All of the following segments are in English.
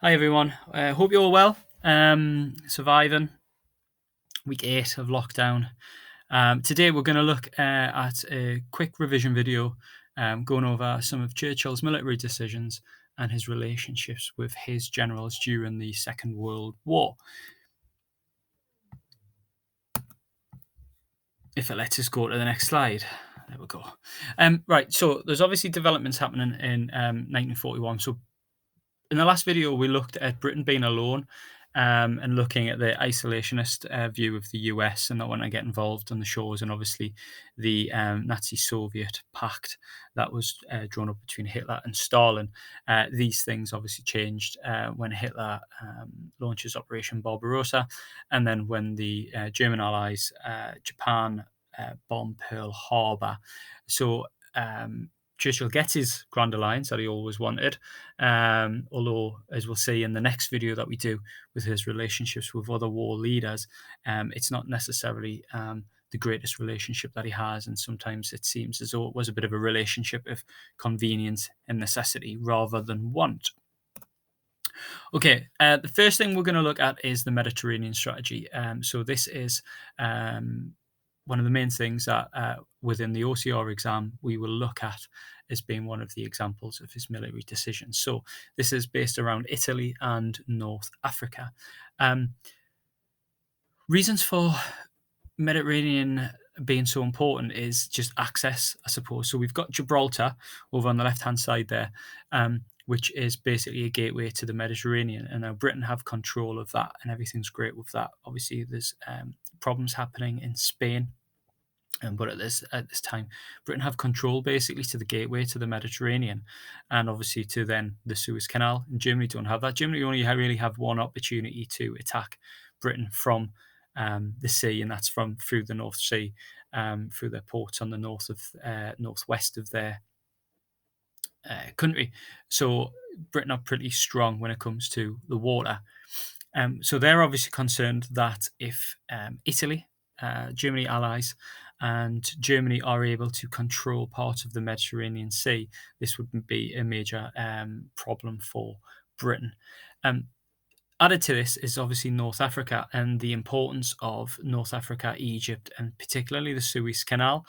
Hi everyone. Hope you're all well. Surviving week 8 of lockdown. Today we're going to look at a quick revision video going over some of Churchill's military decisions and his relationships with his generals during the Second World War. If it lets us go to the next slide. There we go. Right, so there's obviously developments happening in 1941. So in the last video, we looked at Britain being alone and looking at the isolationist view of the US and not wanting to get involved on the shores, and obviously the Nazi-Soviet pact that was drawn up between Hitler and Stalin. These things obviously changed when Hitler launches Operation Barbarossa, and then when the German allies, Japan, bomb Pearl Harbor. So Churchill gets his Grand Alliance that he always wanted, although, as we'll see in the next video that we do with his relationships with other war leaders, it's not necessarily the greatest relationship that he has, and sometimes it seems as though it was a bit of a relationship of convenience and necessity rather than want. Okay, the first thing we're going to look at is the Mediterranean strategy. So this is one of the main things that within the OCR exam we will look at as being one of the examples of his military decisions. So this is based around Italy and North Africa. Reasons for Mediterranean being so important is just access, I suppose. So we've got Gibraltar over on the left-hand side there, which is basically a gateway to the Mediterranean. And now Britain have control of that, and everything's great with that. Obviously, there's problems happening in Spain. But at this time, Britain have control basically to the gateway to the Mediterranean, and obviously to then the Suez Canal. And Germany don't have that. Germany only really have one opportunity to attack Britain from the sea, and that's through the North Sea, through their ports on the northwest of their country. So Britain are pretty strong when it comes to the water. So they're obviously concerned that if Italy, Germany allies, and Germany are able to control part of the Mediterranean Sea, this would be a major problem for Britain. Added to this is obviously North Africa and the importance of North Africa, Egypt, and particularly the Suez Canal.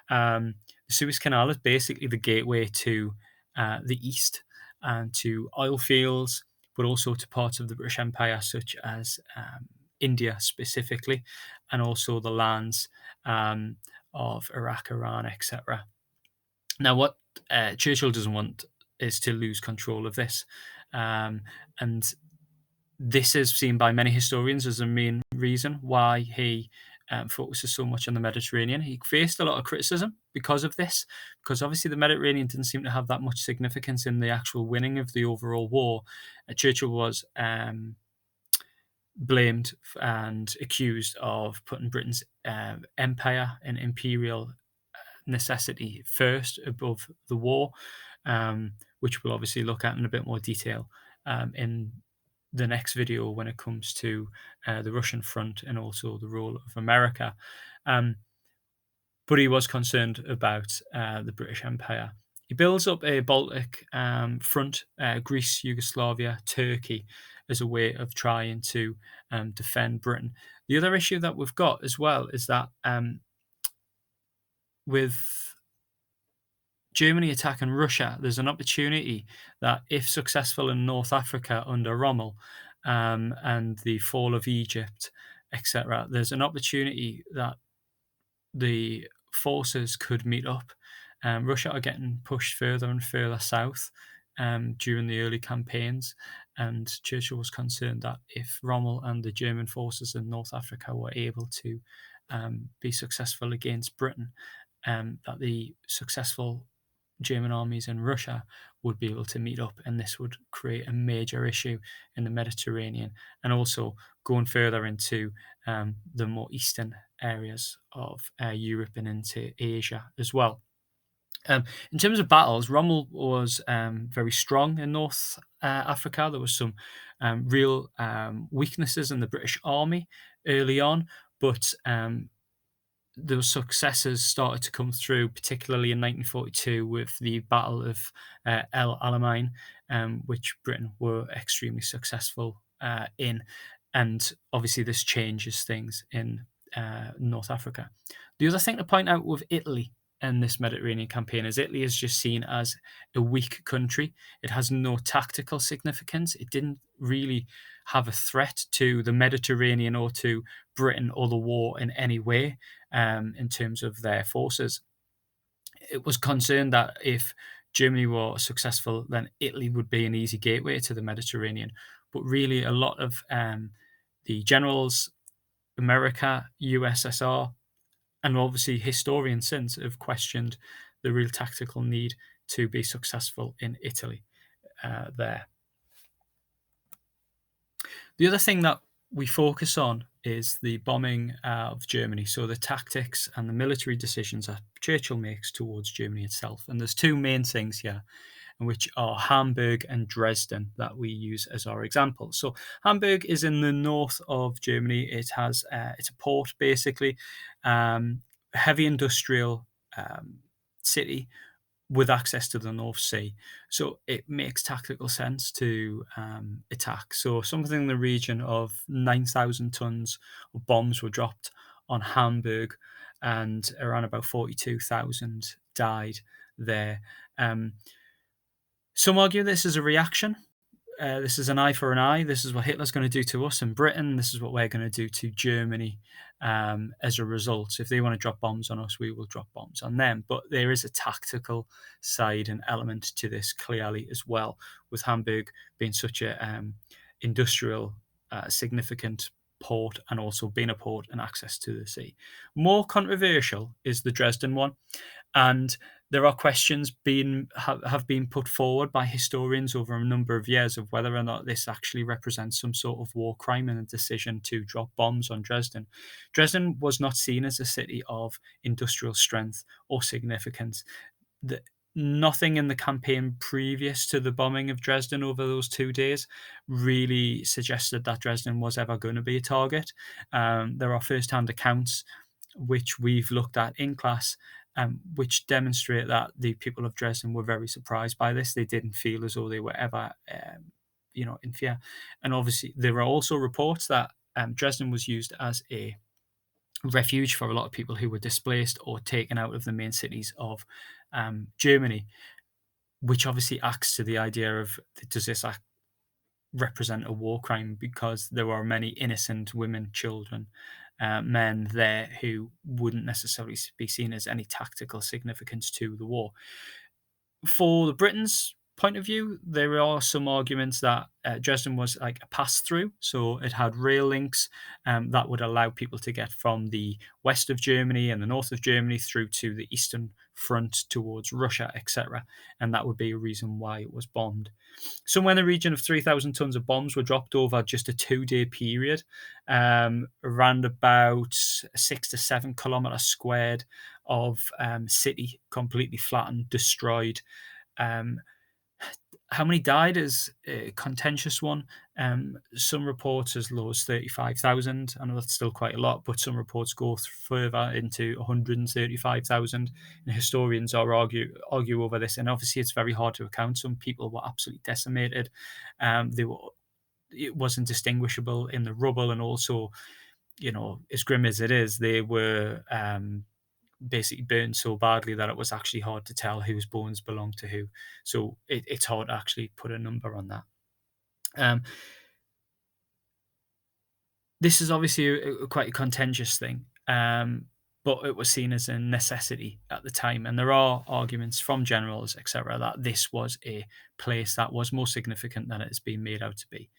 The Suez Canal is basically the gateway to the east and to oil fields, but also to parts of the British Empire, such as India specifically, and also the lands of Iraq, Iran, etc. Now, what Churchill doesn't want is to lose control of this. And this is seen by many historians as the main reason why he focuses so much on the Mediterranean. He faced a lot of criticism because of this, because obviously the Mediterranean didn't seem to have that much significance in the actual winning of the overall war. Churchill was blamed and accused of putting Britain's empire and imperial necessity first above the war, which we'll obviously look at in a bit more detail in the next video when it comes to the Russian front and also the role of America. But he was concerned about the British Empire. He builds up a Baltic front, Greece, Yugoslavia, Turkey, as a way of trying to defend Britain. The other issue that we've got as well is that with Germany attacking Russia, there's an opportunity that, if successful in North Africa under Rommel and the fall of Egypt, etc., there's an opportunity that the forces could meet up. Russia are getting pushed further and further south during the early campaigns, and Churchill was concerned that if Rommel and the German forces in North Africa were able to be successful against Britain, that the successful German armies in Russia would be able to meet up, and this would create a major issue in the Mediterranean, and also going further into the more eastern areas of Europe and into Asia as well. In terms of battles, Rommel was very strong in North Africa. There was some real weaknesses in the British army early on, but those successes started to come through, particularly in 1942 with the Battle of El Alamein, which Britain were extremely successful in. And obviously, this changes things in North Africa. The other thing to point out with Italy and this Mediterranean campaign is Italy is just seen as a weak country. It has no tactical significance. It didn't really have a threat to the Mediterranean or to Britain or the war in any way in terms of their forces. It was concerned that if Germany were successful, then Italy would be an easy gateway to the Mediterranean. But really, a lot of the generals, America, USSR, and obviously historians since have questioned the real tactical need to be successful in Italy there. The other thing that we focus on is the bombing of Germany. So the tactics and the military decisions that Churchill makes towards Germany itself. And there's two main things here, which are Hamburg and Dresden, that we use as our examples. So Hamburg is in the north of Germany. It has it's a port basically, heavy industrial city with access to the North Sea. So it makes tactical sense to attack. So something in the region of 9,000 tons of bombs were dropped on Hamburg, and around about 42,000 died there. Some argue this is a reaction. This is an eye for an eye. This is what Hitler's going to do to us in Britain. This is what we're going to do to Germany as a result. If they want to drop bombs on us, we will drop bombs on them. But there is a tactical side and element to this clearly as well, with Hamburg being such a industrial, significant port, and also being a port and access to the sea. More controversial is the Dresden one, and there are questions have been put forward by historians over a number of years of whether or not this actually represents some sort of war crime and a decision to drop bombs on Dresden. Dresden was not seen as a city of industrial strength or significance. Nothing in the campaign previous to the bombing of Dresden over those 2 days really suggested that Dresden was ever going to be a target. There are first-hand accounts which we've looked at in class, which demonstrate that the people of Dresden were very surprised by this. They didn't feel as though they were ever, in fear. And obviously, there are also reports that Dresden was used as a refuge for a lot of people who were displaced or taken out of the main cities of Germany, which obviously acts to the idea of, does this act represent a war crime, because there were many innocent women, children, men there who wouldn't necessarily be seen as any tactical significance to the war. For the Britain's point of view, there are some arguments that Dresden was like a pass-through, so it had rail links that would allow people to get from the west of Germany and the north of Germany through to the eastern front towards Russia, etc. And that would be a reason why it was bombed. Somewhere in the region of 3,000 tons of bombs were dropped over just a 2-day period, around about 6 to 7 kilometers squared of city completely flattened, destroyed. How many died is a contentious one. Some reports as low as 35,000. I know that's still quite a lot, but some reports go further into 135,000. And historians argue over this. And obviously, it's very hard to account. Some people were absolutely decimated. It wasn't distinguishable in the rubble, and also, as grim as it is, they were basically burned so badly that it was actually hard to tell whose bones belonged to who. So it's hard to actually put a number on that. This is obviously quite a contentious thing, but it was seen as a necessity at the time. And there are arguments from generals, etc., that this was a place that was more significant than it has been made out to be.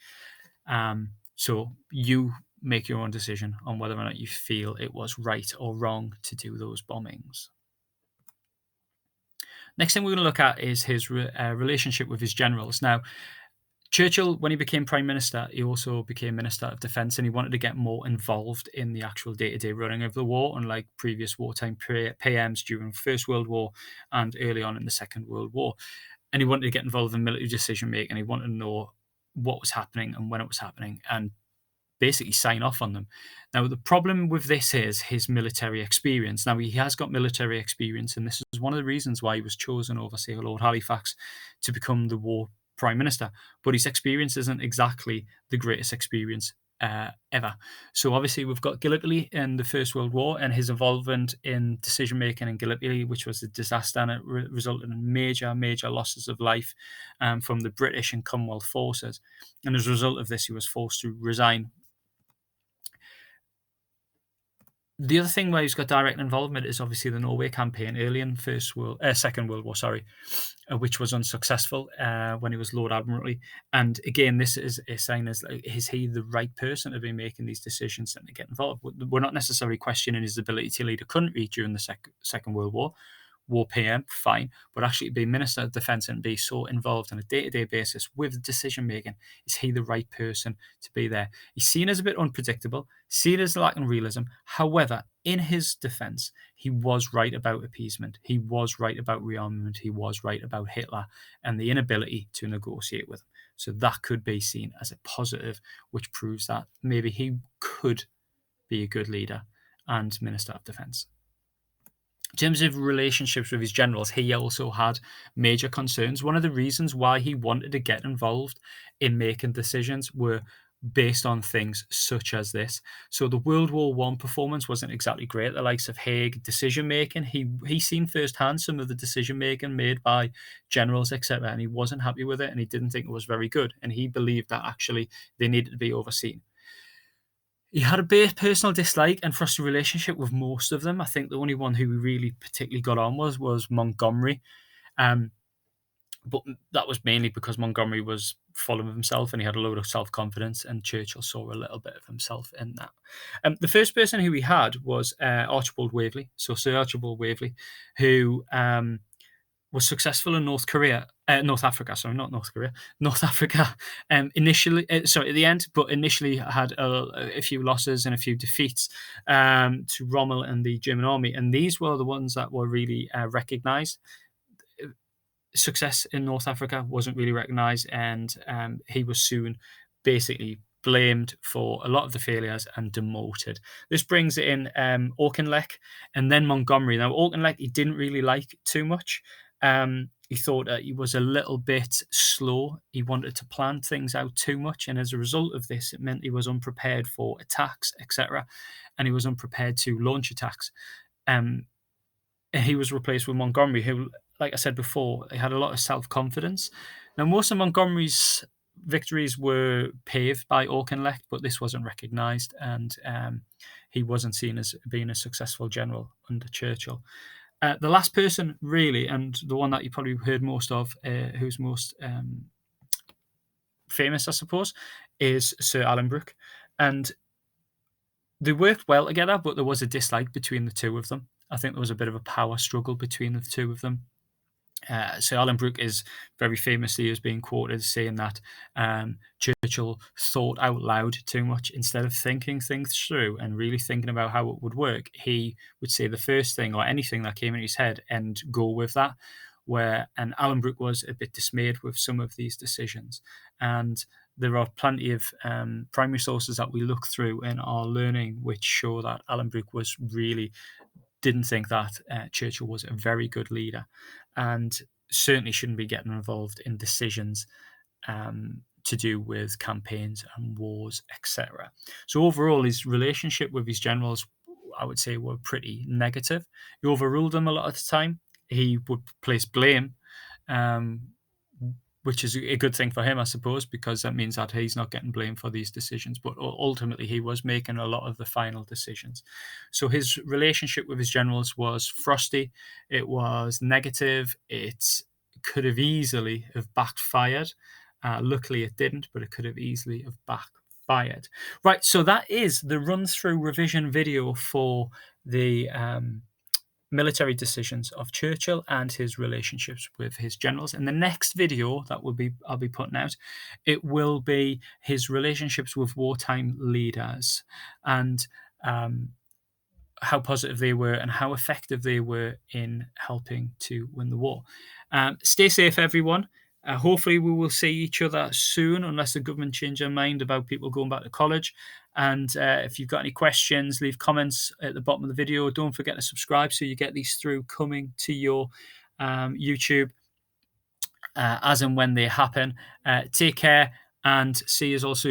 So you make your own decision on whether or not you feel it was right or wrong to do those bombings. Next thing we're going to look at is his relationship with his generals. Now, Churchill, when he became Prime Minister, he also became Minister of Defence, and he wanted to get more involved in the actual day-to-day running of the war, unlike previous wartime PMs during the First World War and early on in the Second World War. And he wanted to get involved in military decision-making. He wanted to know what was happening and when it was happening. And basically sign off on them. Now, the problem with this is his military experience. Now, he has got military experience, and this is one of the reasons why he was chosen over, say, Lord Halifax to become the war prime minister. But his experience isn't exactly the greatest experience ever. So obviously we've got Gallipoli in the First World War and his involvement in decision making in Gallipoli, which was a disaster, and it resulted in major losses of life from the British and Commonwealth forces. And as a result of this, he was forced to resign. The other thing where he's got direct involvement is obviously the Norway campaign early in Second World War, which was unsuccessful when he was Lord Admiralty. And again, this is a sign as is he the right person to be making these decisions and to get involved? We're not necessarily questioning his ability to lead a country during the Second World War. War PM, fine, but actually be Minister of Defence and be so involved on a day-to-day basis with decision making, is he the right person to be there? He's seen as a bit unpredictable, seen as lacking realism. However, in his defence, he was right about appeasement. He was right about rearmament. He was right about Hitler and the inability to negotiate with him. So that could be seen as a positive, which proves that maybe he could be a good leader and Minister of Defence. In terms of relationships with his generals, he also had major concerns. One of the reasons why he wanted to get involved in making decisions were based on things such as this. So the World War One performance wasn't exactly great. The likes of Haig decision making, he seen firsthand some of the decision making made by generals, etc., and he wasn't happy with it, and he didn't think it was very good, and he believed that actually they needed to be overseen. He had a personal dislike and frosty relationship with most of them. I think the only one who he really particularly got on was Montgomery. But that was mainly because Montgomery was full of himself and he had a load of self-confidence, and Churchill saw a little bit of himself in that. The first person who he had was Archibald Waverley, so Sir Archibald Waverley, who was successful in North Africa, initially, at the end, but initially had a few losses and a few defeats to Rommel and the German army, and these were the ones that were really recognised. Success in North Africa wasn't really recognised, and he was soon basically blamed for a lot of the failures and demoted. This brings in Auchinleck and then Montgomery. Now, Auchinleck he didn't really like too much. He thought that he was a little bit slow. He wanted to plan things out too much, and as a result of this, it meant he was unprepared for attacks, etc., and he was unprepared to launch attacks. And he was replaced with Montgomery, who, like I said before, he had a lot of self-confidence. Now, most of Montgomery's victories were paved by Auchinleck, but this wasn't recognised, and he wasn't seen as being a successful general under Churchill. The last person, really, and the one that you probably heard most of, who's most famous, I suppose, is Sir Alan Brooke. And they worked well together, but there was a dislike between the two of them. I think there was a bit of a power struggle between the two of them. So Alan Brooke is very famously as being quoted as saying that Churchill thought out loud too much instead of thinking things through and really thinking about how it would work. He would say the first thing or anything that came in his head and go with that. And Alan Brooke was a bit dismayed with some of these decisions. And there are plenty of primary sources that we look through in our learning which show that Alan Brooke didn't think that Churchill was a very good leader and certainly shouldn't be getting involved in decisions to do with campaigns and wars, etc. So overall, his relationship with his generals, I would say, were pretty negative. He overruled them a lot of the time. He would place blame, which is a good thing for him, I suppose, because that means that he's not getting blamed for these decisions. But ultimately, he was making a lot of the final decisions. So his relationship with his generals was frosty. It was negative. It could have easily have backfired. Luckily, it didn't, but it could have easily have backfired. Right, so that is the run-through revision video for the military decisions of Churchill and his relationships with his generals. In the next video that I'll be putting out, it will be his relationships with wartime leaders and how positive they were and how effective they were in helping to win the war. Stay safe, everyone. Hopefully, we will see each other soon, unless the government change their mind about people going back to college. And if you've got any questions, leave comments at the bottom of the video. Don't forget to subscribe so you get these through coming to your YouTube as and when they happen. Take care and see you all soon.